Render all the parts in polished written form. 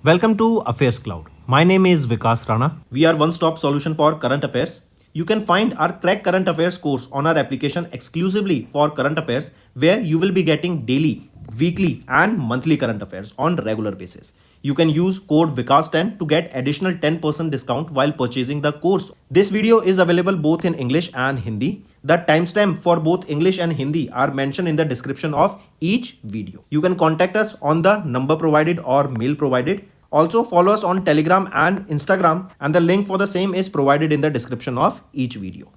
Welcome to Affairs Cloud. My name is Vikas Rana. We are one-stop solution for current affairs. You can find our Crack Current Affairs course on our application exclusively for current affairs, where you will be getting daily, weekly, and monthly current affairs on regular basis. You can use code VIKAS10 to get additional 10% discount while purchasing the course. This video is available both in English and Hindi. The timestamp for both English and Hindi are mentioned in the description of each video. You can contact us on the number provided or mail provided. Also follow us on Telegram and Instagram, and the link for the same is provided in the description of each video.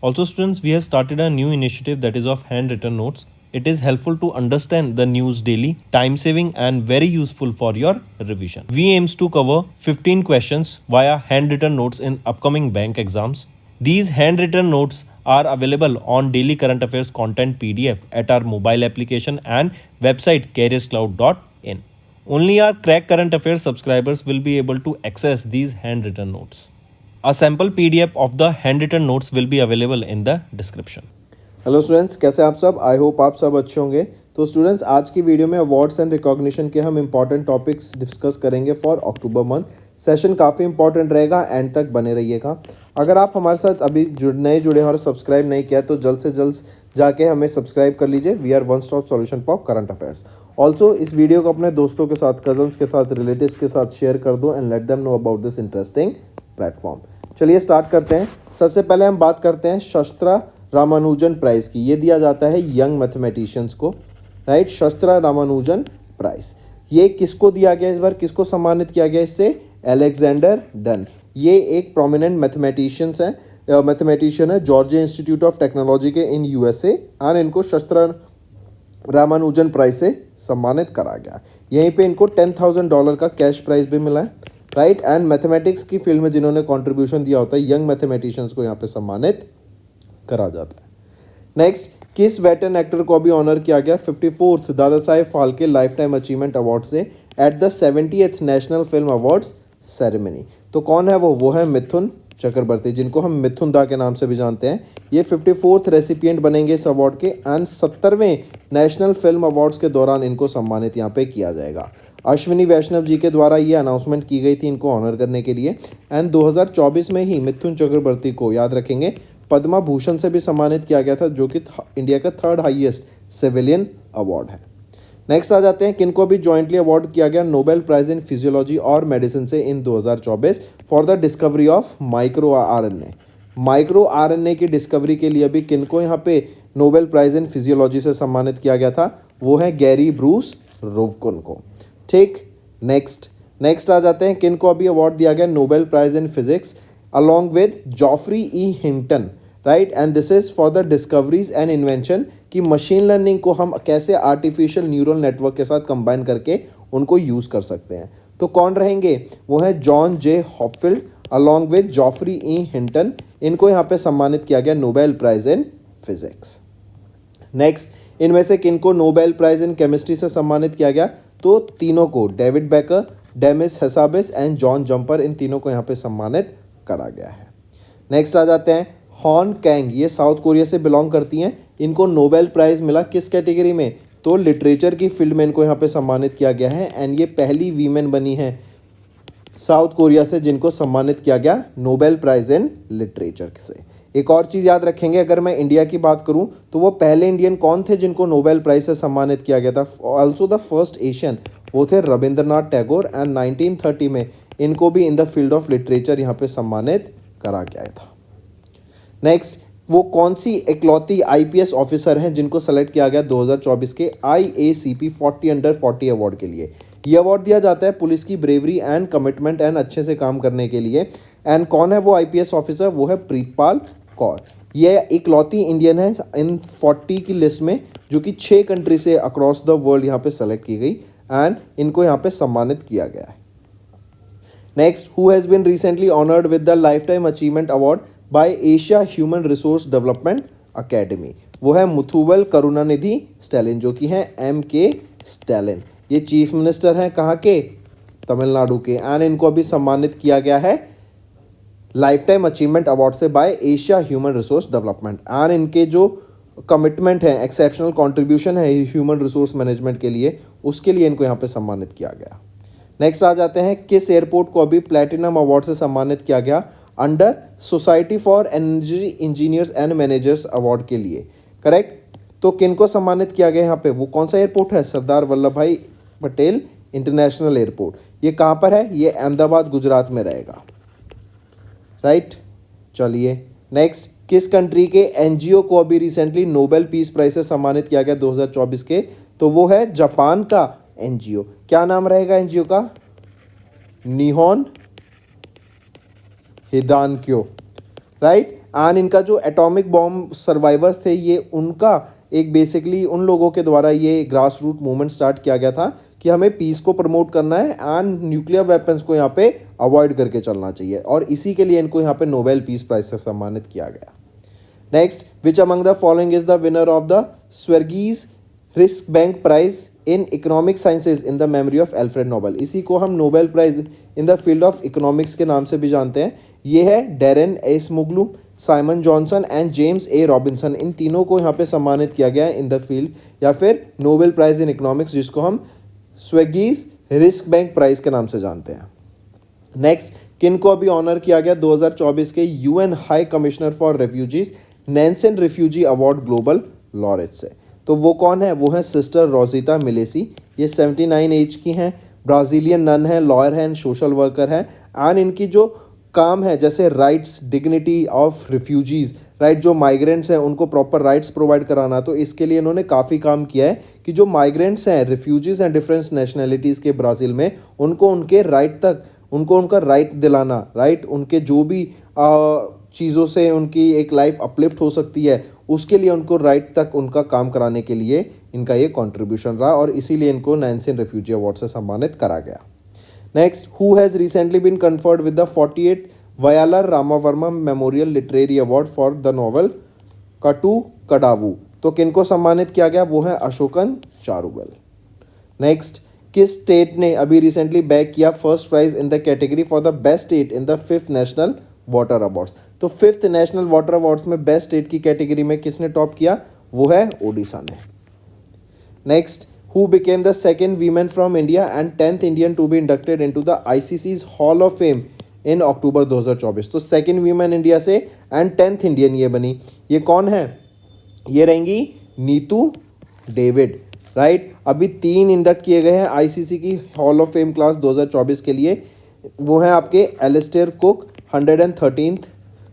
Also students, we have started a new initiative that is of handwritten notes. It is helpful to understand the news daily, time saving and very useful for your revision. We aims to cover 15 questions via handwritten notes in upcoming bank exams. These handwritten notes are available on daily current affairs content PDF at our mobile application and website careerscloud.in. Only our Crack Current Affairs subscribers will be able to access these handwritten notes. A sample PDF of the handwritten notes will be available in the description. Hello students, कैसे आप सब? I hope आप सब अच्छे होंगे। तो students, आज की वीडियो में अवार्ड्स एंड रिकॉग्निशन के हम इंपॉर्टेंट टॉपिक्स डिस्कस करेंगे फॉर अक्टूबर मंथ। सेशन काफ़ी इंपॉर्टेंट रहेगा, एंड तक बने रहिएगा। अगर आप हमारे साथ अभी जुड़े हैं और सब्सक्राइब नहीं किया तो जल्द से जल्द जाके हमें सब्सक्राइब कर लीजिए। We are one stop solution for current affairs. Also इस वीडियो को अपने दोस्तों के साथ, कजन्स के साथ, रिलेटिव्स के साथ शेयर कर दो and let them know about this interesting platform. चलिए स्टार्ट करते हैं। सबसे पहले हम बात करते हैं शस्त्रा रामानुजन प्राइज़ की। ये दिया जाता है यंग मैथमेटिशियंस को, राइट। शस्त्रा रामानुजन प्राइज़ ये किसको दिया गया इस बार, किसको सम्मानित किया गया इससे? Alexander done. ये एक प्रोमिनेंट मैथमेटिशियन है जॉर्जिया इंस्टीट्यूट ऑफ टेक्नोलॉजी के इन यूएसए, और इनको शस्त्रा रामानुजन प्राइज से सम्मानित करा गया। यहीं पे इनको $10,000 का कैश प्राइज भी मिला है, राइट। एंड मैथमेटिक्स की फील्ड में जिन्होंने कंट्रीब्यूशन दिया होता है यंग मैथमेटिशियंस को यहाँ पे सम्मानित करा जाता है। नेक्स्ट, किस वेटरन एक्टर को भी ऑनर किया गया 54th Dada Saheb Phalke lifetime achievement award से at the 70th national film awards ceremony? तो कौन है वो है मिथुन चक्रवर्ती, जिनको हम मिथुन दा के नाम से भी जानते हैं। ये 54th रेसिपिएंट बनेंगे इस अवार्ड के, एंड 70वें नेशनल फिल्म अवार्ड्स के दौरान इनको सम्मानित यहाँ पे किया जाएगा। अश्विनी वैष्णव जी के द्वारा ये अनाउंसमेंट की गई थी इनको ऑनर करने के लिए। एंड 2024 में ही मिथुन चक्रवर्ती को, याद रखेंगे, पद्मा भूषण से भी सम्मानित किया गया था, जो कि इंडिया का 3rd हाईएस्ट सिविलियन अवार्ड है। नेक्स्ट आ जाते हैं, किनको भी जॉइंटली अवार्ड किया गया नोबेल प्राइज इन फिजियोलॉजी और मेडिसिन से इन 2024 for the discovery of micro RNA. Micro RNA की डिस्कवरी के लिए भी किनको यहाँ पे नोबेल प्राइज इन फिजियोलॉजी से सम्मानित किया गया था? वो है गैरी ब्रूस रोवकुन को, ठीक। नेक्स्ट आ जाते हैं, किनको अभी अवार्ड दिया गया Nobel prize in physics along with Geoffrey E. Hinton, right? And this is for the discoveries and invention कि मशीन लर्निंग को हम कैसे आर्टिफिशियल न्यूरल नेटवर्क के साथ कंबाइन करके उनको यूज़ कर सकते हैं। तो कौन रहेंगे? वो है John J Hopfield along with Geoffrey E Hinton. इनको यहाँ पे सम्मानित किया गया Nobel prize in physics. Next, इनमें से किनको नोबेल प्राइज इन केमिस्ट्री से सम्मानित किया गया? तो तीनों को, David Baker, Demis Hassabis and John Jumper, इन तीनों को यहाँ पे सम्मानित करा गया है। नेक्स्ट आ जाते हैं, हॉन कैंग, ये साउथ कोरिया से बिलोंग करती हैं। इनको नोबेल प्राइज़ मिला किस कैटेगरी में? तो लिटरेचर की फील्ड में इनको यहाँ पे सम्मानित किया गया है, एंड ये पहली वीमेन बनी है साउथ कोरिया से जिनको सम्मानित किया गया नोबेल प्राइज़ इन लिटरेचर से। एक और चीज़ याद रखेंगे, अगर मैं इंडिया की बात करूं तो वो पहले इंडियन कौन थे जिनको नोबेल प्राइज से सम्मानित किया गया था? ऑल्सो द फर्स्ट एशियन, वो थे रविंद्रनाथ टैगोर, एंड 1930 में इनको भी इन द फील्ड ऑफ लिटरेचर यहाँ पे सम्मानित करा गया था। नेक्स्ट, वो कौन सी इकलौती आईपीएस ऑफिसर हैं जिनको सेलेक्ट किया गया 2024 के IACP 40/40 अवार्ड के लिए? ये अवार्ड दिया जाता है पुलिस की ब्रेवरी एंड कमिटमेंट एंड अच्छे से काम करने के लिए। एंड कौन है वो आईपीएस ऑफिसर? वो है प्रीतपाल कौर। ये इकलौती इंडियन है इन 40 की लिस्ट में, जो कि 6 कंट्री से अक्रॉस द वर्ल्ड यहाँ पे सेलेक्ट की गई, एंड इनको यहाँ पे सम्मानित किया गया है। Next, who has been recently honoured with the lifetime achievement award by Asia human resource development academy? वो है मुथुवल करुणानिधि स्टैलिन, जो कि हैं MK स्टैलिन। ये चीफ मिनिस्टर हैं कहाँ के? तमिलनाडु के, एंड इनको अभी सम्मानित किया गया है लाइफ टाइम अचीवमेंट अवार्ड से by Asia human resource development. And इनके जो कमिटमेंट है, एक्सेप्शनल कंट्रीब्यूशन है ह्यूमन रिसोर्स मैनेजमेंट के लिए, उसके लिए इनको यहाँ पे सम्मानित किया गया। नेक्स्ट आ जाते हैं, किस एयरपोर्ट को अभी प्लैटिनम अवार्ड से सम्मानित किया गया? Under society for energy engineers and managers award के लिए, करेक्ट। तो किन को सम्मानित किया गया यहाँ पे? वो कौन सा एयरपोर्ट है? सरदार वल्लभ भाई पटेल इंटरनेशनल एयरपोर्ट। ये कहाँ पर है? ये अहमदाबाद गुजरात में रहेगा, राइट। चलिए नेक्स्ट, किस कंट्री के एनजीओ को अभी रिसेंटली नोबेल पीस प्राइज से सम्मानित किया गया 2024 के? तो वो है जापान का एनजीओ। क्या नाम रहेगा एनजीओ का? निहोन हिदानक्यो, राइट। एंड इनका जो एटॉमिक बॉम्ब सर्वाइवर्स थे, ये उनका एक बेसिकली उन लोगों के द्वारा ये ग्रास रूट मूवमेंट स्टार्ट किया गया था कि हमें पीस को प्रमोट करना है एंड न्यूक्लियर वेपन्स को यहाँ पे अवॉइड करके चलना चाहिए, और इसी के लिए इनको यहाँ पे नोबेल पीस प्राइज से सम्मानित किया गया। Next, which among the following is the winner of the Sveriges Riksbank prize in economic sciences in the memory of Alfred Nobel. इसी को हम Nobel prize in the field of economics के नाम से भी जानते हैं। ये है Daron Acemoglu, Simon Johnson and James A Robinson. इन तीनों को यहाँ पे सम्मानित किया गया है इन द फील्ड, या फिर नोबेल प्राइज इन इकोनॉमिक्स, जिसको हम स्वेगीज रिस्क बैंक प्राइज के नाम से जानते हैं। नेक्स्ट, किन को अभी ऑनर किया गया 2024 के UN high commissioner for refugees Nansen refugee award global laureate से? तो वो कौन है? वो है सिस्टर रोजिता मिलेसी। ये 79 एज की हैं, ब्राज़ीलियन नन है, लॉयर है एंड सोशल वर्कर है। एंड इनकी जो काम है, जैसे rights, dignity of refugees, right, जो माइग्रेंट्स हैं उनको प्रॉपर राइट्स प्रोवाइड कराना, तो इसके लिए इन्होंने काफ़ी काम किया है कि जो माइग्रेंट्स हैं, रिफ्यूजीज़ हैं डिफरेंट नेशनैलिटीज़ के ब्राज़ील में, उनको उनके राइट तक, उनको उनका राइट दिलाना, राइट, उनके जो भी चीज़ों से उनकी एक लाइफ अपलिफ्ट हो सकती है, उसके लिए उनको राइट तक उनका काम कराने के लिए इनका ये कंट्रीब्यूशन रहा, और इसीलिए इनको नैंसन रिफ्यूजी अवार्ड से सम्मानित करा गया। Next, who has recently been conferred with the 48th Vayalar Ramavarma memorial literary award for the novel Kattoorkadavu? तो किनको सम्मानित किया गया? वो है अशोकन चारुवेल। नेक्स्ट, किस स्टेट ने अभी रिसेंटली बैग किया first prize in the category for the best state in the 5th national water awards? तो 5th नेशनल वाटर अवार्ड्स में बेस्ट स्टेट की कैटेगरी में किसने टॉप किया? वो है ओडिशा ने। Next, who became the second women from India and 10th Indian to be inducted into the ICC's hall of fame in October 2024? तो सेकेंड वीमेन इंडिया से एंड 10th इंडियन ये बनी। ये कौन है? ये रहेंगी नीतू डेविड, राइट। अभी 3 इंडक्ट किए गए हैं आईसीसी की हॉल ऑफ फेम क्लास 2024 के लिए। वो हैं आपके एलिस्टेयर कुक 113th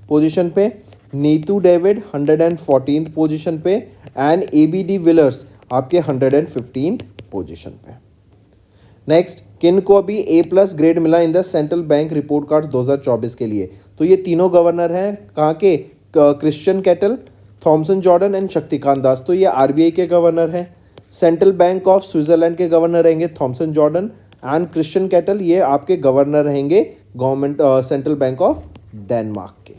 पोजीशन पे, नीतू डेविड 114th पोजीशन पे, एंड एबीडी विलर्स आपके 115th पोजीशन पे। नेक्स्ट, किन को अभी A+ ग्रेड मिला in the central bank report card 2024 के लिए? तो ये तीनों गवर्नर हैं, कहाँ के? Christian Kettel, Thomson Jordan and Shaktikanta Das. तो ये आरबीआई के गवर्नर हैं। सेंट्रल बैंक ऑफ स्विट्जरलैंड के गवर्नर रहेंगे Thomson Jordan, and Christian Kettel ये आपके गवर्नर रहेंगे government central bank of Denmark के,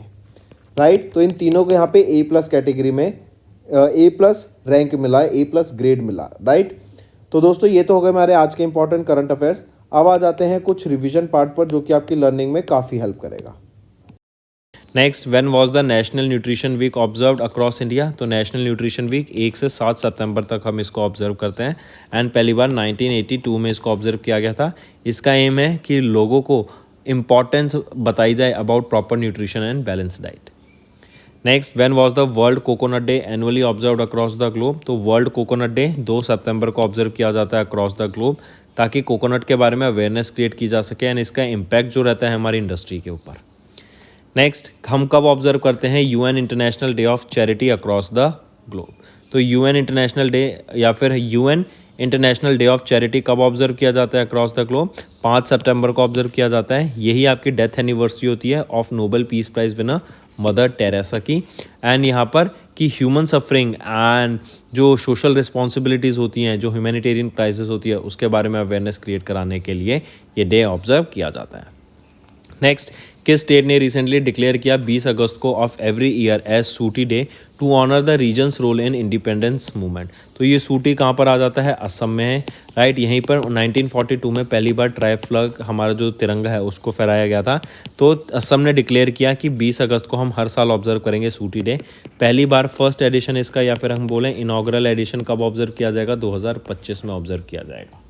राइट। तो इन तीनों को यहाँ पे A+ कैटेगरी में A+ रैंक मिला है, A+ ग्रेड मिला, राइट। तो दोस्तों ये तो हो गए हमारे आज के इंपॉर्टेंट करंट अफेयर्स। अब आ जाते हैं कुछ रिवीजन पार्ट पर, जो कि आपकी लर्निंग में काफ़ी हेल्प करेगा। Next, when was the national nutrition week observed across India? तो नेशनल न्यूट्रिशन वीक 1 से 7 सितंबर तक हम इसको ऑब्जर्व करते हैं, एंड पहली बार 1982 में इसको ऑब्जर्व किया गया था। इसका एम है कि लोगों को इम्पॉर्टेंस बताई जाए about proper nutrition and balance diet. Next, when was the world coconut day annually observed across the globe? तो वर्ल्ड कोकोनट डे 2 सितंबर को ऑब्जर्व किया जाता है अक्रॉस द ग्लोब, ताकि कोकोनट के बारे में अवेयरनेस क्रिएट की जा सके एंड इसका इम्पैक्ट जो रहता है हमारी इंडस्ट्री के ऊपर। नेक्स्ट, हम कब ऑब्जर्व करते हैं UN international day of charity across the globe? तो यूएन इंटरनेशनल डे या फिर UN international day of charity कब ऑब्जर्व किया जाता है अक्रॉस द ग्लोब? 5 सितंबर को ऑब्जर्व किया जाता है। यही आपकी डेथ एनिवर्सरी होती है of Nobel peace prize winner Mother Teresa की। एंड यहाँ पर कि ह्यूमन सफरिंग एंड जो सोशल रिस्पॉन्सिबिलिटीज़ होती हैं, जो ह्यूमैनिटेरियन क्राइसिस होती है, उसके बारे में अवेयरनेस क्रिएट कराने के लिए ये डे ऑब्जर्व किया जाता है। नेक्स्ट, किस स्टेट ने रिसेंटली डिक्लेयर किया 20 अगस्त को of every year as sooty day to honour the regions role in independence movement. तो ये सूटी कहाँ पर आ जाता है, असम में है, राइट। यहीं पर 1942 में पहली बार ट्राई फ्लैग, हमारा जो तिरंगा है, उसको फहराया गया था। तो असम ने डिक्लेयर किया कि 20 अगस्त को हम हर साल ऑब्जर्व करेंगे सूटी डे। पहली बार फर्स्ट एडिशन इसका, या फिर हम बोलें इनॉग्रल एडिशन, कब ऑब्जर्व किया जाएगा, 2025 में ऑब्जर्व किया जाएगा।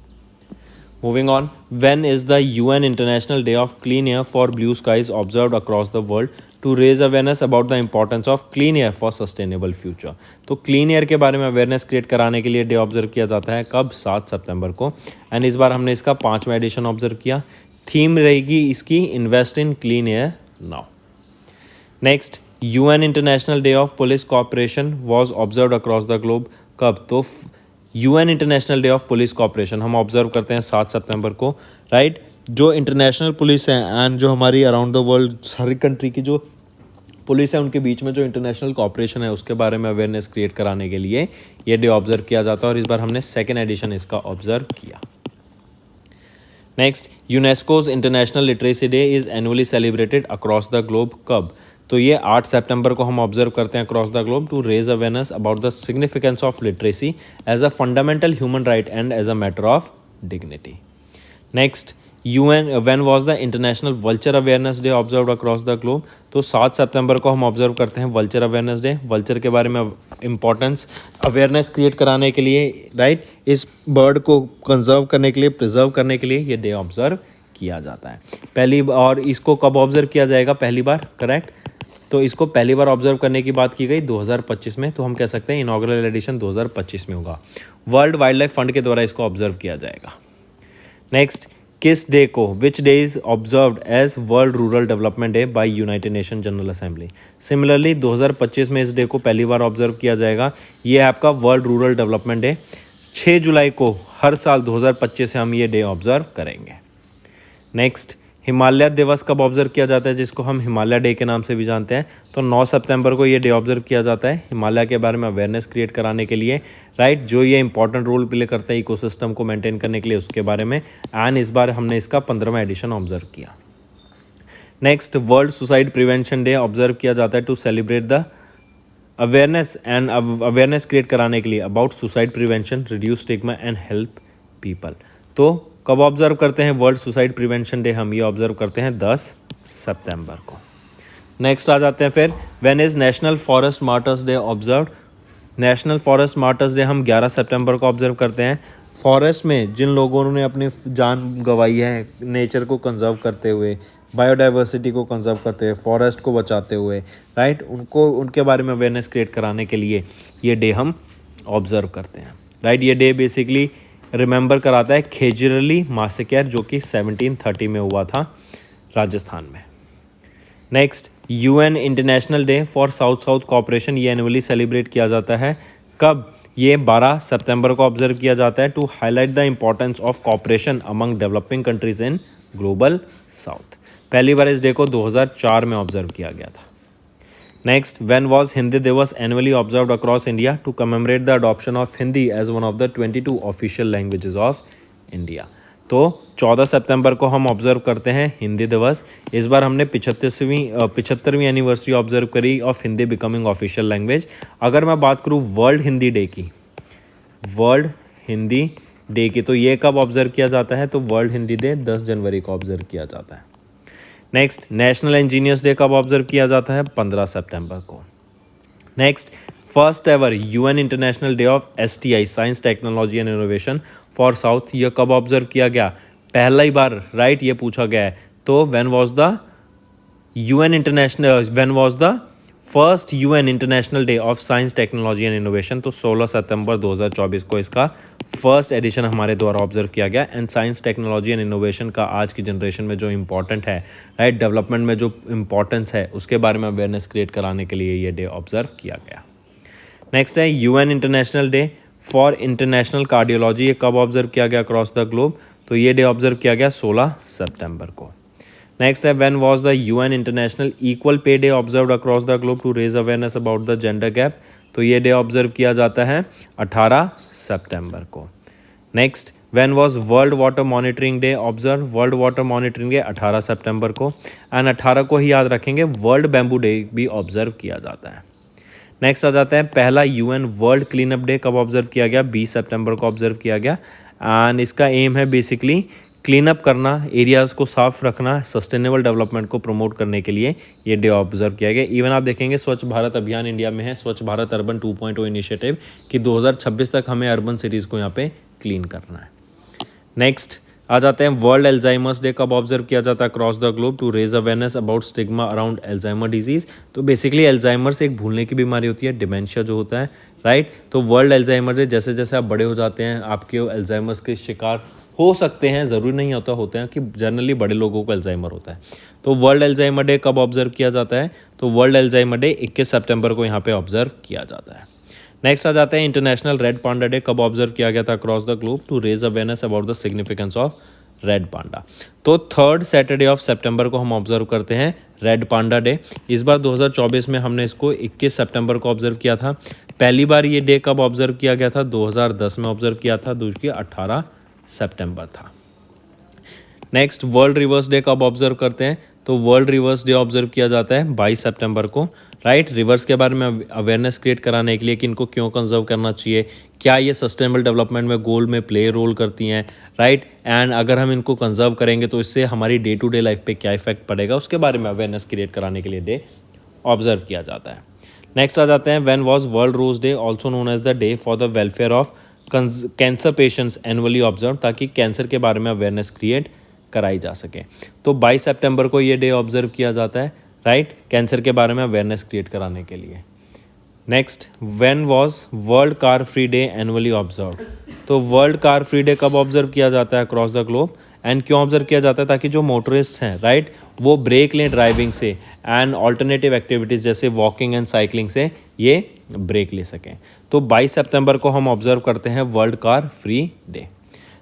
Moving on, when is the UN International Day of Clean Air for Blue Skies observed across the world to raise awareness about the importance of clean air for sustainable future? तो clean air के बारे में awareness create कराने के लिए day observe किया जाता है कब, 7 सितंबर को। एंड इस बार हमने इसका 5वां एडिशन ऑब्जर्व किया। थीम रहेगी इसकी invest in clean air now. Next, UN international day of police cooperation was observe across the globe कब, तो UN international day of police cooperation हम ऑब्जर्व करते हैं 7 सितंबर को, राइट। जो इंटरनेशनल पुलिस है एंड जो हमारी अराउंड द वर्ल्ड सारी कंट्री की जो पुलिस है, उनके बीच में जो इंटरनेशनल कोऑपरेशन है, उसके बारे में अवेयरनेस क्रिएट कराने के लिए ये डे ऑब्जर्व किया जाता है। और इस बार हमने 2nd एडिशन इसका ऑब्जर्व किया। Next, UNESCO's international literacy day is annually celebrated across the globe कब, तो ये 8 सितंबर को हम ऑब्जर्व करते हैं across the globe to raise awareness about the significance of literacy as a fundamental human right and as a matter of dignity. Next, when was the international vulture awareness day observe across the globe, तो 7 सितंबर को हम observe करते हैं vulture awareness day. Vulture के बारे में importance awareness create कराने के लिए, राइट, इस बर्ड को कंजर्व करने के लिए, प्रिजर्व करने के लिए ये डे ऑब्जर्व किया जाता है पहली। और इसको कब ऑब्जर्व किया जाएगा, पहली बार, करेक्ट। तो इसको पहली बार ऑब्जर्व करने की बात की गई 2025 में, तो हम कह सकते हैं इनॉग्रल एडिशन 2025 में होगा। वर्ल्ड वाइल्ड लाइफ फंड के द्वारा इसको ऑब्जर्व किया जाएगा। नेक्स्ट, किस डे को, which day is observed as world rural development day by United Nation General Assembly. Similarly 2025 में इस डे को पहली बार ऑब्जर्व किया जाएगा। ये है आपका वर्ल्ड रूरल डेवलपमेंट डे। 6 जुलाई को हर साल 2025 से हम ये डे ऑब्जर्व करेंगे। नेक्स्ट, हिमालय दिवस कब ऑब्जर्व किया जाता है, जिसको हम हिमालय डे के नाम से भी जानते हैं, तो 9 सितंबर को ये डे ऑब्जर्व किया जाता है हिमालय के बारे में अवेयरनेस क्रिएट कराने के लिए, राइट। जो ये इंपॉर्टेंट रोल प्ले करता है इकोसिस्टम को मेंटेन करने के लिए, उसके बारे में। एंड इस बार हमने इसका 15वां एडिशन ऑब्जर्व किया। Next, world suicide prevention day observe किया जाता है to celebrate the awareness create कराने के लिए about suicide prevention, reduce stigma and help people. तो कब ऑब्जर्व करते हैं वर्ल्ड सुसाइड प्रिवेंशन डे, हम ये ऑब्जर्व करते हैं 10 सितंबर को। नेक्स्ट आ जाते हैं फिर, when is national forest martyrs day observe. National forest martyrs day हम 11 सितंबर को ऑब्जर्व करते हैं। फॉरेस्ट में जिन लोगों ने अपनी जान गंवाई है नेचर को कंजर्व करते हुए, बायोडाइवर्सिटी को कंजर्व करते हुए, फॉरेस्ट को बचाते हुए, राइट, उनके बारे में अवेयरनेस क्रिएट कराने के लिए ये डे हम ऑब्जर्व करते हैं, राइट। ये डे बेसिकली रिमेंबर कराता है खेजरली मासेकर, जो कि 1730 में हुआ था राजस्थान में। Next, UN international day for south south cooperation, ये एनुअली सेलिब्रेट किया जाता है कब, ये 12 सितंबर को ऑब्जर्व किया जाता है to highlight the importance of cooperation among developing countries in global south. पहली बार इस डे को 2004 में ऑब्जर्व किया गया था। Next, when was Hindi Diwas annually observed across India to commemorate the adoption of Hindi as one of the 22 official languages of India. तो 14 सितंबर को हम ऑब्जर्व करते हैं हिंदी दिवस। इस बार हमने 75वीं एनिवर्सरी ऑब्जर्व करी of Hindi becoming official language. अगर मैं बात करूँ वर्ल्ड हिंदी डे की, वर्ल्ड हिंदी डे की, तो ये कब ऑब्जर्व किया जाता है, तो वर्ल्ड हिंदी डे 10 जनवरी को ऑब्जर्व किया जाता है। नेक्स्ट, नेशनल इंजीनियर्स डे कब ऑब्जर्व किया जाता है, 15 सितंबर को। Next, first ever UN international day of STI science technology and innovation for south, ये कब ऑब्जर्व किया गया, पहला ही बार, राइट, ये पूछा गया है। तो when was the first UN international day of science technology and innovation, तो 16 सितंबर 2024 को इसका फर्स्ट एडिशन हमारे द्वारा ऑब्जर्व किया गया। And science technology and innovation का आज की जनरेशन में जो इंपॉर्टेंट है, राइट, डेवलपमेंट में जो इंपॉर्टेंस है, उसके बारे में अवेयरनेस क्रिएट कराने के लिए ये डे ऑब्जर्व किया गया। नेक्स्ट है UN international day for international cardiology, ये कब ऑब्जर्व किया गया अक्रॉस द ग्लोब, तो ये डे ऑब्जर्व किया गया 16 सितंबर को। नेक्स्ट है, when was the UN international equal pay day observed across the globe to raise awareness about the gender gap, तो ये डे ऑब्जर्व किया जाता है 18 सितंबर को। Next, when was world water monitoring day observe, world water monitoring day 18 सितंबर को, and 18 को ही याद रखेंगे वर्ल्ड बैम्बू डे भी ऑब्जर्व किया जाता है। नेक्स्ट आ जाता है पहला UN world clean up day कब ऑब्जर्व किया गया, 20 सितंबर को ऑब्जर्व किया गया, एंड इसका एम है बेसिकली क्लीन अप करना, एरियाज़ को साफ रखना, सस्टेनेबल डेवलपमेंट को प्रमोट करने के लिए ये डे ऑब्जर्व किया गया। इवन आप देखेंगे स्वच्छ भारत अभियान इंडिया में है, स्वच्छ भारत अर्बन 2.0 इनिशिएटिव कि 2026 तक हमें अर्बन सिटीज़ को यहाँ पे क्लीन करना है। नेक्स्ट आ जाते हैं वर्ल्ड एल्जाइमर्स डे कब ऑब्जर्व किया जाता है across the globe, to raise awareness about stigma around Alzheimer disease. तो बेसिकली एल्जाइमर्स एक भूलने की बीमारी होती है, डिमेंशिया जो होता है, राइट। तो वर्ल्ड एल्जाइमर डे, जैसे जैसे आप बड़े हो जाते हैं आपके एल्जाइमर्स के शिकार हो सकते हैं, ज़रूरी नहीं होता, होते हैं कि जनरली बड़े लोगों को एल्जाइमर होता है। तो वर्ल्ड एल्जाइमर डे कब ऑब्जर्व किया जाता है, तो वर्ल्ड एल्जाइमर डे 21 सितंबर को यहाँ पे ऑब्जर्व किया जाता है। नेक्स्ट आ जाते हैं इंटरनेशनल रेड पांडा डे कब ऑब्जर्व किया गया था across the globe, to raise awareness about the significance of red panda. तो 3rd सैटरडे ऑफ सितंबर को हम ऑब्जर्व करते हैं रेड पांडा डे। इस बार 2024 में हमने इसको 21 सितंबर को ऑब्जर्व किया था। पहली बार ये डे कब ऑब्जर्व किया गया था, 2010 में ऑब्जर्व किया था, जो कि 18 सितंबर था। नेक्स्ट वर्ल्ड रिवर्स डे कब ऑब्जर्व करते हैं, तो वर्ल्ड रिवर्स डे ऑब्जर्व किया जाता है 22 सितंबर को, राइट। रिवर्स के बारे में अवेयरनेस क्रिएट कराने के लिए कि इनको क्यों कंजर्व करना चाहिए, क्या ये सस्टेनेबल डेवलपमेंट में गोल में प्ले रोल करती हैं, राइट। एंड अगर हम इनको कंजर्व करेंगे तो इससे हमारी डे टू डे लाइफ पे क्या इफेक्ट पड़ेगा, उसके बारे में अवेयरनेस क्रिएट कराने के लिए डे ऑब्जर्व किया जाता है। नेक्स्ट आ जाते हैं when was world rose day also known as the day for the welfare of cancer patients annually observe, ताकि कैंसर के बारे में अवेयरनेस क्रिएट कराई जा सके। तो 22 सितंबर को ये डे ऑब्जर्व किया जाता है, राइट, कैंसर के बारे में अवेयरनेस क्रिएट कराने के लिए। Next when was world car free day annually observe, तो वर्ल्ड कार फ्री डे कब ऑब्जर्व किया जाता है अक्रॉस द ग्लोब, एंड क्यों ऑब्जर्व किया जाता है, ताकि जो मोटरिस्ट हैं, राइट, वो ब्रेक लें ड्राइविंग से एंड ऑल्टरनेटिव एक्टिविटीज़ जैसे वॉकिंग एंड साइकिलिंग से ये ब्रेक ले सकें। तो 22 सितंबर को हम ऑब्जर्व करते हैं world car free day.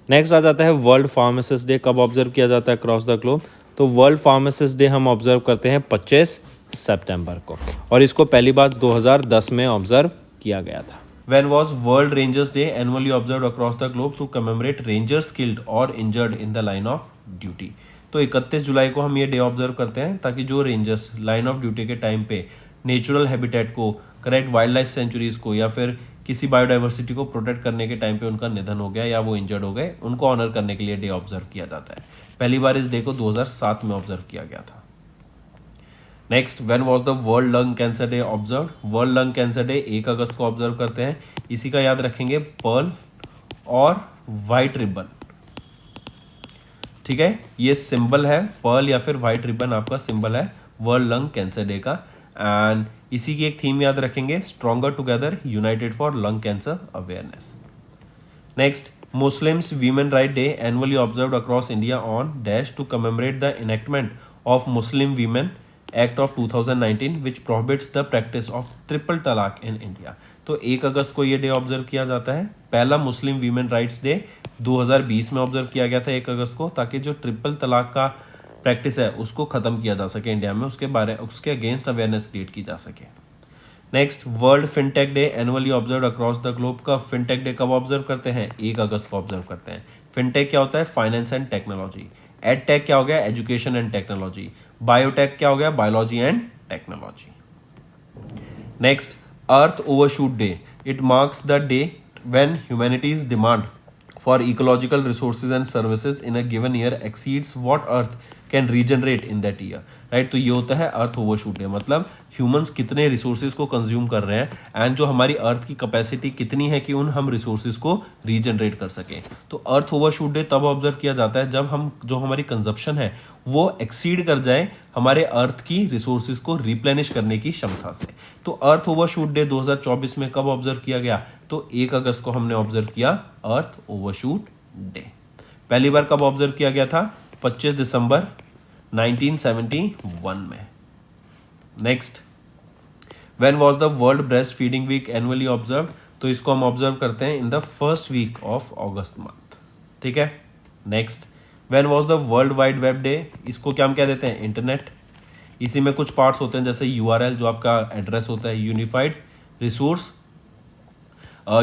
Next आ जाता है वर्ल्ड फार्मासिस्ट डे कब ऑब्जर्व किया जाता है अक्रॉस द ग्लोब, तो वर्ल्ड फार्मासिस्ट डे हम ऑब्जर्व करते हैं 25 सितंबर को, और इसको पहली बार 2010 में ऑब्जर्व किया गया था। When was World Rangers Day annually observed across the globe to commemorate rangers killed or injured in the line of duty? तो 31 जुलाई को हम ये डे ऑब्जर्व करते हैं ताकि जो रेंजर्स लाइन ऑफ ड्यूटी के टाइम पे नेचुरल हैबिटेट को, करेक्ट वाइल्ड लाइफ सेंचुरीज को या फिर किसी बायोडाइवर्सिटी को प्रोटेक्ट करने के टाइम पे उनका निधन हो गया या वो इंजर्ड हो गए, उनको ऑनर करने के लिए डे ऑब्जर्व किया जाता है। पहली बार इस डे को 2007 में ऑब्जर्व किया गया था। Next when was the world lung cancer day observe, world lung cancer day 1 अगस्त को ऑब्जर्व करते हैं। इसी का याद रखेंगे पर्ल और वाइट रिबन, ठीक है, ये सिंबल है, पर्ल या फिर वाइट रिबन आपका सिंबल है वर्ल्ड लंग कैंसर डे का। एंड इसी की एक थीम याद रखेंगे, stronger together united for lung cancer awareness. Next Muslims women right day annually observed across India on dash to commemorate the enactment of Muslim women act of 2019 which prohibits the practice of triple talaq in India. तो 1 अगस्त को ये day observe किया जाता है। पहला मुस्लिम women rights day 2020 में observe किया गया था 1 अगस्त को, ताकि जो ट्रिपल तलाक का प्रैक्टिस है उसको खत्म किया जा सके इंडिया में, उसके अगेंस्ट अवेयरनेस क्रिएट की जा सके। Next world fintech day annually observe across the globe का फिनटेक डे कब ऑब्जर्व करते हैं, 1 अगस्त को ऑब्जर्व करते हैं। फिनटेक क्या होता है, फाइनेंस एंड टेक्नोलॉजी। एडटेक क्या हो गया, एजुकेशन एंड टेक्नोलॉजी। बायोटेक क्या हो गया, biology and technology. Next earth overshoot day, it marks the day when humanities demand for ecological resources and services in a given year exceeds what earth can regenerate in that year, right. तो ये होता है अर्थ overshoot day, मतलब humans कितने resources को consume कर रहे हैं एंड जो हमारी अर्थ की कैपेसिटी कितनी है कि उन हम रिसोर्सेज को रीजनरेट कर सकें। तो अर्थ ओवरशूट डे तब ऑब्जर्व किया जाता है जब हम जो हमारी कंजप्शन है वो एक्सीड कर जाए हमारे अर्थ की रिसोर्सेज को रिप्लेनिश करने की क्षमता से। तो अर्थ ओवरशूट डे 2024 में कब ऑब्जर्व किया गया, तो 1 अगस्त को हमने ऑब्जर्व किया अर्थ ओवरशूट डे। पहली बार कब ऑब्जर्व किया गया था, 25 दिसंबर 1971 में। Next when was the world breastfeeding week annually observe, तो इसको हम ऑब्जर्व करते हैं in the first week of August month, ठीक है। Next when was the world wide web day, इसको क्या हम कह देते हैं, इंटरनेट। इसी में कुछ पार्ट्स होते हैं जैसे URL जो आपका एड्रेस होता है, unified resource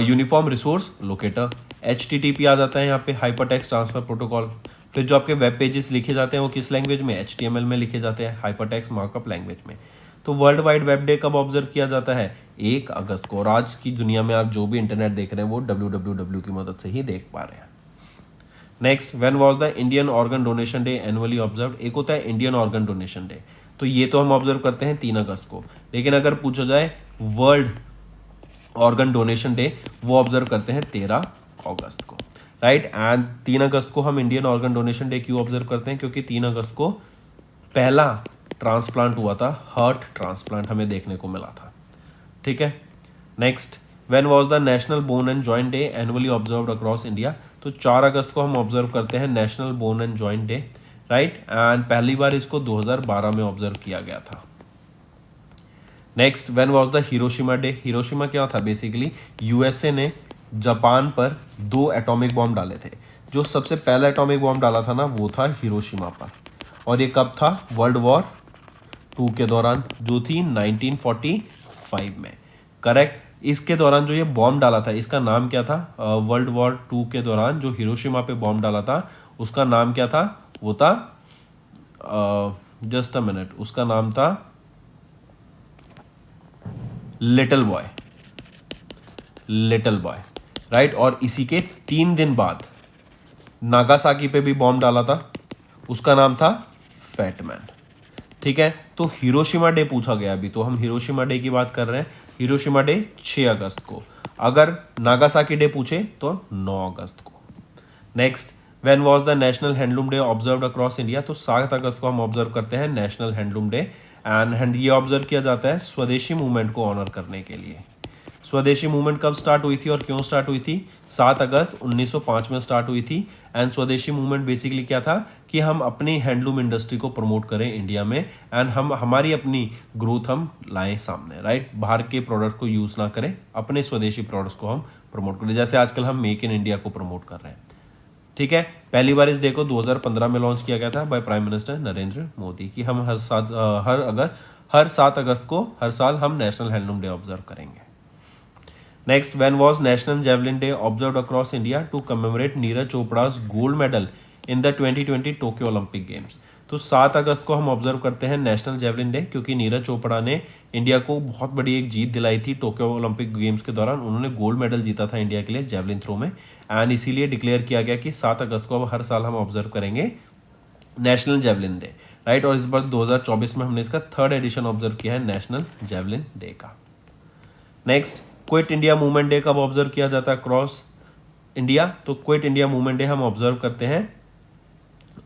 uniform resource locator, HTTP आ जाता है यहाँ पे, हाइपर टेक्स्ट ट्रांसफर प्रोटोकॉल। फिर जो आपके वेब पेजेस लिखे जाते हैं वो किस लैंग्वेज में, HTML में लिखे जाते हैं, हाइपर टेक्स्ट मार्कअप लैंग्वेज में। तो वर्ल्ड वाइड वेब डे कब ऑब्जर्व किया जाता है, 1 अगस्त को। और आज की दुनिया में आप जो भी इंटरनेट देख रहे हैं वो www की मदद से ही देख पा रहे हैं। Next, when was the Indian organ donation day annually observe. एक होता है इंडियन ऑर्गन डोनेशन डे, तो ये तो हम ऑब्जर्व करते हैं 3 अगस्त को, लेकिन अगर पूछा जाए वर्ल्ड ऑर्गन डोनेशन डे, वो ऑब्जर्व करते हैं 13 अगस्त को, राइट। एंड 3 अगस्त को हम इंडियन ऑर्गन डोनेशन डे क्यों ऑब्जर्व करते हैं, क्योंकि 3 अगस्त को पहला ट्रांसप्लांट हुआ था, हार्ट ट्रांसप्लांट हमें देखने को मिला था, ठीक है। Next, when was the national bone and joint day annually observed across India. तो 4 अगस्त को हम ऑब्जर्व करते हैं national bone and joint day, right. And पहली बार इसको 2012 में ऑब्जर्व किया गया था। Next, when was the Hiroshima day. Hiroshima क्या था, बेसिकली यूएसए ने जापान पर 2 एटॉमिक बॉम्ब डाले थे। जो सबसे पहला एटॉमिक बॉम्ब डाला था ना, वो था हिरोशिमा पर, और ये कब था, वर्ल्ड वॉर 2 के दौरान, जो थी 1945 में, करेक्ट। इसके दौरान जो ये बॉम्ब डाला था, इसका नाम क्या था, वर्ल्ड वॉर 2 के दौरान जो हिरोशिमा पे बॉम्ब डाला था उसका नाम क्या था, वो था जस्ट अ मिनट, उसका नाम था little boy, little boy, right. और इसी के 3 दिन बाद नागासाकी पे भी बॉम्ब डाला था, उसका नाम था फैट मैन, ठीक है। तो हिरोशिमा डे पूछा गया अभी, तो हम हिरोशिमा डे की बात कर रहे हैं। हिरोशिमा डे 6 अगस्त को, अगर नागासाकी डे पूछे तो 9 अगस्त को। Next, when was the national handloom day observed across India. तो 7 अगस्त को हम ऑब्जर्व करते हैं नेशनल हैंडलूम डे, एंड ये ऑब्जर्व किया जाता है स्वदेशी मूवमेंट को ऑनर करने के लिए। स्वदेशी मूवमेंट कब स्टार्ट हुई थी और क्यों स्टार्ट हुई थी, 7 अगस्त 1905 में स्टार्ट हुई थी। एंड स्वदेशी मूवमेंट बेसिकली क्या था कि हम अपनी हैंडलूम इंडस्ट्री को प्रमोट करें इंडिया में, एंड हम हमारी अपनी ग्रोथ हम लाएं सामने, राइट। बाहर के प्रोडक्ट को यूज़ ना करें, अपने स्वदेशी प्रोडक्ट्स को हम प्रमोट करें, जैसे आजकल हम मेक इन इंडिया को प्रमोट कर रहे हैं, ठीक है। पहली बार इस डे को 2015 में लॉन्च किया गया था by prime minister Narendra Modi, कि हम हर 7 अगस्त को हर साल हम नेशनल हैंडलूम डे ऑब्जर्व करेंगे। Next, when was national javelin day observed across India to commemorate Neeraj Chopra's gold medal in the 2020 Tokyo Olympic games. तो 7 अगस्त को हम ऑब्जर्व करते हैं नेशनल जेवलिन डे, क्योंकि नीरज चोपड़ा ने इंडिया को बहुत बड़ी एक जीत दिलाई थी टोक्यो ओलंपिक गेम्स के दौरान। उन्होंने गोल्ड मेडल जीता था इंडिया के लिए जेवलिन थ्रो में, एंड इसीलिए डिक्लेयर किया गया कि 7 अगस्त को अब हर साल हम ऑब्जर्व करेंगे नेशनल जेवलिन डे, राइट। और इस बार 2024 में हमने इसका 3rd एडिशन ऑब्जर्व किया है नेशनल जेवलिन डे का। Next, quit India movement day कब ऑब्जर्व किया जाता है अक्रॉस इंडिया। तो क्विट इंडिया मूवमेंट डे हम ऑब्जर्व करते हैं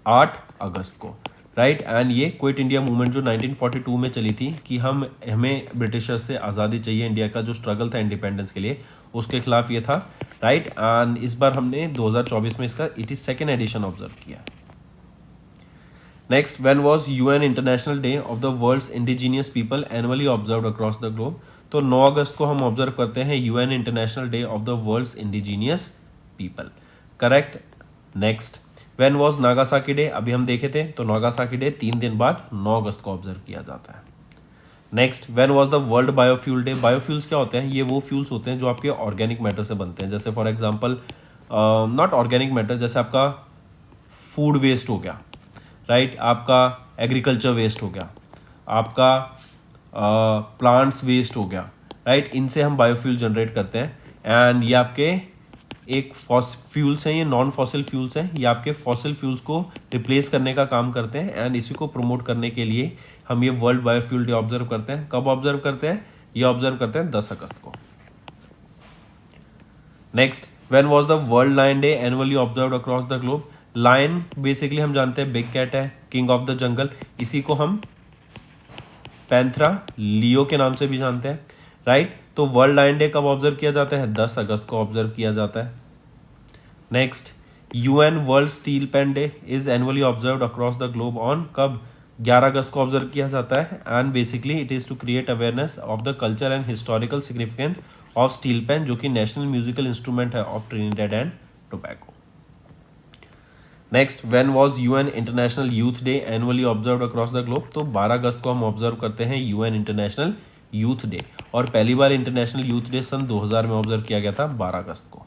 8 अगस्त को, राइट। एंड ये क्विट इंडिया मूवमेंट जो 1942 में चली थी कि हमें ब्रिटिशर्स से आज़ादी चाहिए, इंडिया का जो स्ट्रगल था इंडिपेंडेंस के लिए उसके खिलाफ ये था, राइट। एंड इस बार हमने 2024 में इसका 82nd एडिशन ऑब्जर्व किया। Next, when was UN international day of the world's indigenous people annually observed across the globe. तो 9 अगस्त को हम ऑब्जर्व करते हैं UN international day of the world's indigenous people, correct. Next, when was Nagasaki day, अभी हम देखे थे, तो नागासाकी डे 3 दिन बाद 9 अगस्त को ऑब्जर्व किया जाता है। Next, when was the world biofuel day. Biofuels क्या होते हैं, ये वो फ्यूल्स होते हैं जो आपके ऑर्गेनिक मैटर से बनते हैं, जैसे for example not organic matter, जैसे आपका फूड वेस्ट हो गया, राइट, आपका एग्रीकल्चर वेस्ट हो गया, आपका प्लांट्स वेस्ट हो गया, राइट। इनसे हम बायोफ्यूल जनरेट करते हैं, एंड ये आपके एक फ्यूल्स हैं, ये नॉन फॉसिल फ्यूल्स हैं, ये आपके फॉसिल फ्यूल्स को रिप्लेस करने का काम करते हैं, एंड इसी को प्रमोट करने के लिए हम ये वर्ल्ड बायोफ्यूल डे ऑब्जर्व करते हैं। कब ऑब्जर्व करते हैं, ये ऑब्जर्व करते हैं 10 अगस्त को। Next, when was the world lion day annually observed across the globe. Lion basically हम जानते हैं बिग कैट है, किंग ऑफ द जंगल, इसी को हम पैंथरा लियो के नाम से भी जानते हैं, राइट। तो वर्ल्ड लायन डे कब ऑब्जर्व किया जाता है, 10 अगस्त को ऑब्जर्व किया जाता है। Next, UN world steel pan day is annually observed across the globe on, कब, 11 अगस्त को ऑब्जर्व किया जाता है, and basically it is to create awareness of the culture and historical significance of steel pan, जो कि नेशनल म्यूजिकल इंस्ट्रूमेंट है of Trinidad and Tobago. Next, when was UN international youth day annually observed across the globe. तो 12 अगस्त को हम observe करते हैं UN international youth day, और पहली बार इंटरनेशनल यूथ डे सन 2000 में ऑब्जर्व किया गया था 12 अगस्त को।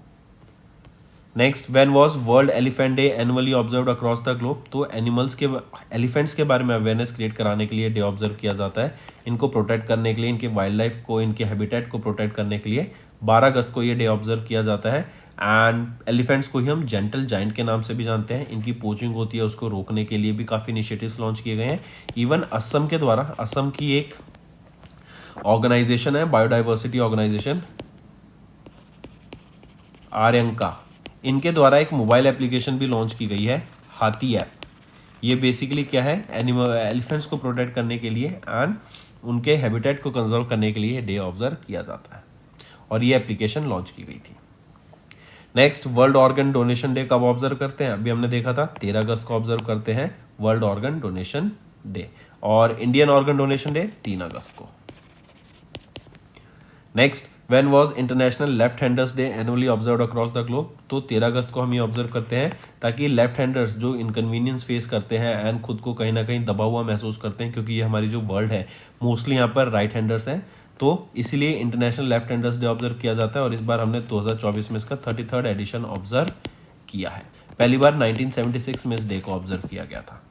Next, when was world elephant day annually observed across the globe? तो एनिमल्स के, एलिफेंट्स के बारे में अवेयरनेस क्रिएट कराने के लिए डे ऑब्जर्व किया जाता है, इनको प्रोटेक्ट करने के लिए, इनके वाइल्ड लाइफ को, इनके हैबिटेट को प्रोटेक्ट करने के लिए 12 अगस्त को ये डे ऑब्जर्व किया जाता है। एंड एलिफेंट्स को ही हम जेंटल जाइंट के नाम से भी जानते हैं। इनकी पोचिंग होती है, उसको रोकने के लिए भी काफ़ी इनिशिएटिव्स लॉन्च किए गए हैं। इवन असम के द्वारा, असम की एक ऑर्गेनाइजेशन है बायोडाइवर्सिटी ऑर्गेनाइजेशन आर्यंका, इनके द्वारा एक मोबाइल एप्लीकेशन भी लॉन्च की गई है, हाथी ऐप। ये बेसिकली क्या है, एनिमल एलिफेंट्स को प्रोटेक्ट करने के लिए एंड उनके हैबिटेट को कंजर्व करने के लिए डे ऑब्जर्व किया जाता है और ये एप्लीकेशन लॉन्च की गई थी। Next, world organ donation day कब ऑब्जर्व करते हैं? अभी हमने देखा था 13 अगस्त को ऑब्जर्व करते हैं वर्ल्ड ऑर्गन डोनेशन डे, और इंडियन ऑर्गन डोनेशन डे 3 अगस्त को। Next, when was international left handers day annually observed across the globe? तो 13 अगस्त को हम ये ऑब्जर्व करते हैं ताकि लेफ्ट हैंडर्स जो इनकन्वीनियंस फेस करते हैं एंड खुद को कहीं ना कहीं दबा हुआ महसूस करते हैं, क्योंकि ये हमारी जो वर्ल्ड है मोस्टली यहाँ पर राइट हैंडर्स हैं, तो इसीलिए international left handers day observe किया जाता है। और इस बार हमने 2024 में इसका 33rd एडिशन ऑब्जर्व किया है। पहली बार 1976 में इस डे को ऑब्जर्व किया गया था।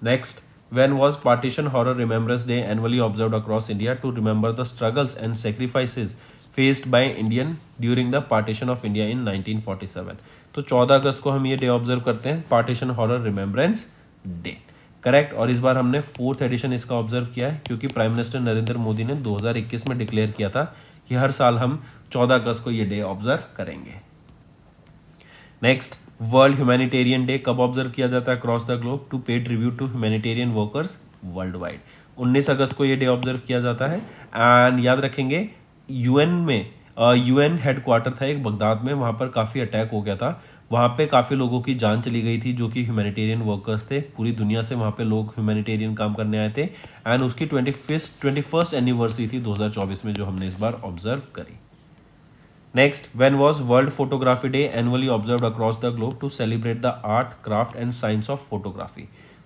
Next, when was partition horror remembrance day annually observed across India to remember the struggles and sacrifices faced by Indian during the partition of India in 1947? तो 14 अगस्त को हम ये डे ऑब्जर्व करते हैं, partition horror remembrance day, correct. और इस बार हमने 4th एडिशन इसका ऑब्जर्व किया है, क्योंकि प्राइम मिनिस्टर नरेंद्र मोदी ने 2021 में डिक्लेयर किया था कि हर साल हम 14 अगस्त को ये डे ऑब्जर्व करेंगे। नेक्स्ट, वर्ल्ड ह्यूमैनिटेरियन डे कब ऑब्जर्व किया जाता है across the globe? To pay tribute to humanitarian workers worldwide. 19 अगस्त को ये डे ऑब्जर्व किया जाता है। एंड याद रखेंगे, यूएन में यूएन हेडक्वार्टर था एक बगदाद में, वहाँ पर काफ़ी अटैक हो गया था, वहाँ पे काफ़ी लोगों की जान चली गई थी जो कि ह्यूमैनिटेरियन वर्कर्स थे। पूरी दुनिया से वहाँ पे लोग ह्यूमैनिटेरियन काम करने आए थे एंड उसकी 21st एनिवर्सरी थी 2024 में, जो हमने इस बार ऑब्जर्व करी। नेक्स्ट, when was world photography day annually observed across the globe to celebrate the art, craft and science of photography?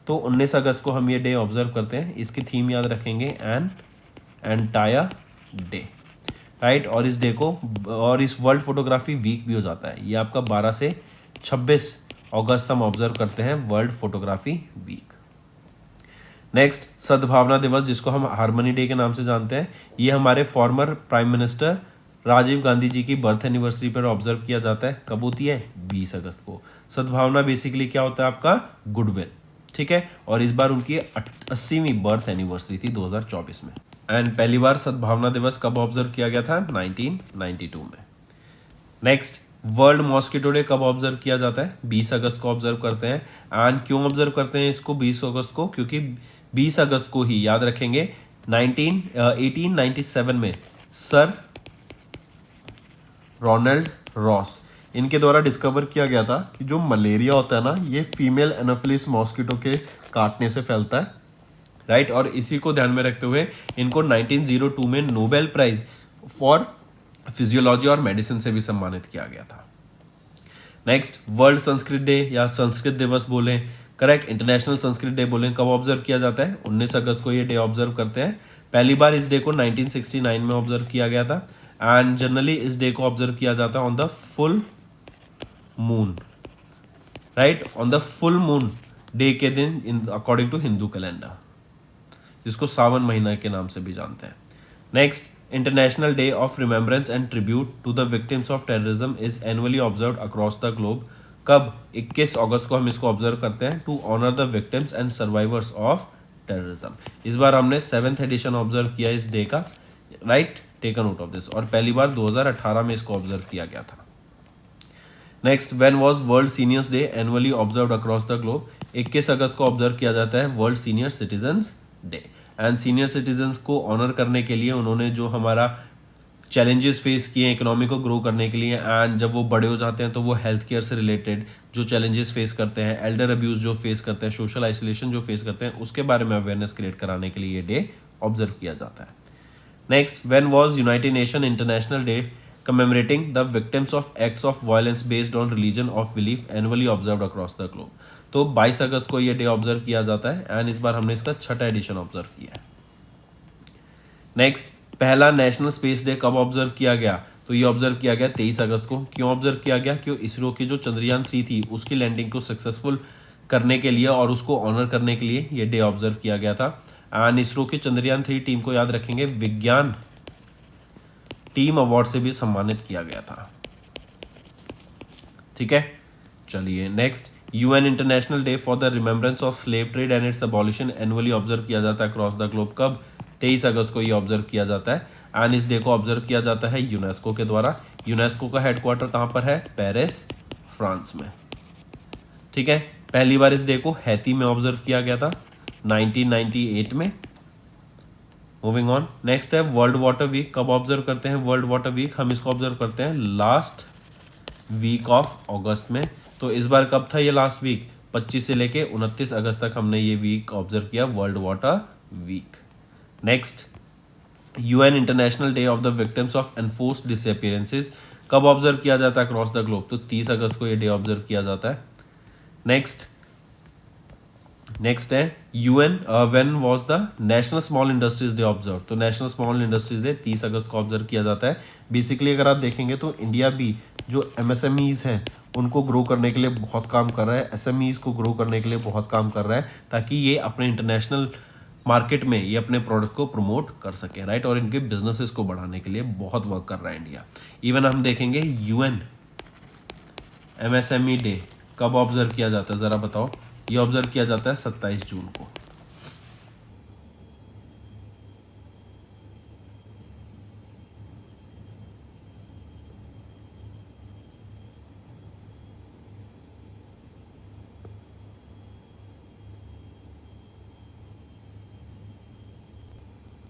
तो 19 अगस्त को हम ये डे ऑब्जर्व करते हैं। इसकी थीम याद रखेंगे, एन एंटायर डे, राइट। और इस डे को, और इस वर्ल्ड फोटोग्राफी वीक भी हो जाता है, ये आपका 12 से 26 अगस्त हम ऑब्जर्व करते हैं वर्ल्ड फोटोग्राफी वीक। नेक्स्ट, सद्भावना दिवस, जिसको हम हार्मनी डे के नाम से जानते हैं, ये हमारे former prime minister Rajiv Gandhi ji की बर्थ एनिवर्सरी पर ऑब्जर्व किया जाता है। कब होती है? 20 अगस्त को। सद्भावना बेसिकली क्या होता है आपका? गुडविल, ठीक है। और इस बार उनकी 80वीं बर्थ एनिवर्सरी थी 2024 में। एंड पहली बार सद्भावना दिवस कब ऑब्जर्व किया गया था? 1992 में। नेक्स्ट, वर्ल्ड मॉस्किटो डे कब ऑब्जर्व किया जाता है? 20 अगस्त को ऑब्जर्व करते हैं। एंड क्यों ऑब्जर्व करते हैं इसको 20 अगस्त को? क्योंकि 20 अगस्त को ही, याद रखेंगे, 1897 में सर रोनाल्ड रॉस, इनके द्वारा डिस्कवर किया गया था कि जो मलेरिया होता है ना, ये फीमेल एनोफिलिस मॉस्किटो के काटने से फैलता है, राइट। और इसी को ध्यान में रखते हुए इनको 1902 में नोबेल प्राइज फॉर फिजियोलॉजी और मेडिसिन से भी सम्मानित किया गया था। नेक्स्ट, वर्ल्ड संस्कृत डे या संस्कृत दिवस बोलें, करेक्ट, इंटरनेशनल संस्कृत डे बोलें, कब ऑब्जर्व किया जाता है? 19 अगस्त को ये डे ऑब्जर्व करते हैं। पहली बार इस डे को 1969 में ऑब्जर्व किया गया था। एंड जनरली इस डे को ऑब्जर्व किया जाता है on the full moon, right, on the full moon day के दिन in according to Hindu calendar, जिसको सावन महीना के नाम से भी जानते हैं। Next, international day of remembrance and tribute to the victims of terrorism is annually observed across the globe. कब? 21 अगस्त को हम इसको ऑब्जर्व करते हैं, to honour the victims and survivors of terrorism. इस बार हमने 7th एडिशन ऑब्जर्व किया इस डे का, right, take a note of this. और पहली बार 2018 में इसको ऑब्जर्व किया गया था। Next, when was world seniors day annually observed across the globe? 21 अगस्त को ऑब्जर्व किया जाता है world senior citizens day. And senior citizens को ऑनर करने के लिए उन्होंने जो हमारा चैलेंजेस फेस किए इकोनॉमी को ग्रो करने के लिए, एंड जब वो बड़े हो जाते हैं तो वो हेल्थ केयर से रिलेटेड जो चैलेंजेस फेस करते हैं, एल्डर अब्यूज जो फेस करते हैं, सोशल आइसोलेशन जो फेस करते हैं, उसके बारे में अवेयरनेस क्रिएट कराने के लिए ये डे ऑब्जर्व किया जाता है। Next, when was United Nation International Day commemorating the victims of acts of violence based on religion of belief annually observed across the globe? तो 22 अगस्त को ये डे ऑब्जर्व किया जाता है। एंड इस बार हमने इसका 6ठा एडिशन ऑब्जर्व किया है। नेक्स्ट, पहला नेशनल स्पेस डे कब ऑब्जर्व किया गया? तो ये ऑब्जर्व किया गया 23 अगस्त को। क्यों ऑब्जर्व किया गया? क्यों इसरो की जो चंद्रयान 3 थी उसकी लैंडिंग को सक्सेसफुल करने के लिए और उसको ऑनर करने के लिए ये डे ऑब्जर्व किया गया था। एंड इसरो की चंद्रयान 3 टीम को याद रखेंगे विज्ञान टीम अवार्ड से भी सम्मानित किया गया था। ठीक है, चलिए next, UN international day for the remembrance of slave trade and it's abolition annually observe किया जाता है अक्रॉस द ग्लोब। कब? 23 अगस्त को ये ऑब्जर्व किया जाता है। एंड इस डे को ऑब्जर्व किया जाता है यूनेस्को के द्वारा। यूनेस्को का हेडक्वार्टर कहाँ पर है? पेरिस, फ्रांस में। ठीक है, पहली बार इस डे को हैती में ऑब्जर्व किया गया था 1998 में। मूविंग ऑन, नेक्स्ट है वर्ल्ड वाटर वीक। कब ऑब्जर्व करते हैं वर्ल्ड वाटर वीक? हम इसको ऑब्जर्व करते हैं लास्ट वीक ऑफ अगस्त में। तो इस बार कब था ये लास्ट वीक? 25 से लेके 29 अगस्त तक हमने ये वीक ऑब्जर्व किया, world water week. Next, UN international day of the victims of enforced disappearances कब ऑब्जर्व किया जाता है अक्रॉस द ग्लोब? तो 30 अगस्त को ये डे ऑब्जर्व किया जाता है। नेक्स्ट है UN when was the national small industries day observe? तो नेशनल स्मॉल इंडस्ट्रीज डे 30 अगस्त को ऑब्जर्व किया जाता है। बेसिकली अगर आप देखेंगे तो इंडिया भी जो एमएसएमईज हैं उनको ग्रो करने के लिए बहुत काम कर रहा है, एसएमईज को ग्रो करने के लिए बहुत काम कर रहा है, ताकि ये अपने इंटरनेशनल मार्केट में ये अपने प्रोडक्ट को प्रमोट कर सके, राइट। और इनके बिजनेसेस को बढ़ाने के लिए बहुत वर्क कर रहा है इंडिया। इवन हम देखेंगे यूएन एमएसएमई डे कब ऑब्जर्व किया जाता है, ज़रा बताओ। ये ऑब्जर्व किया जाता है 27 जून को।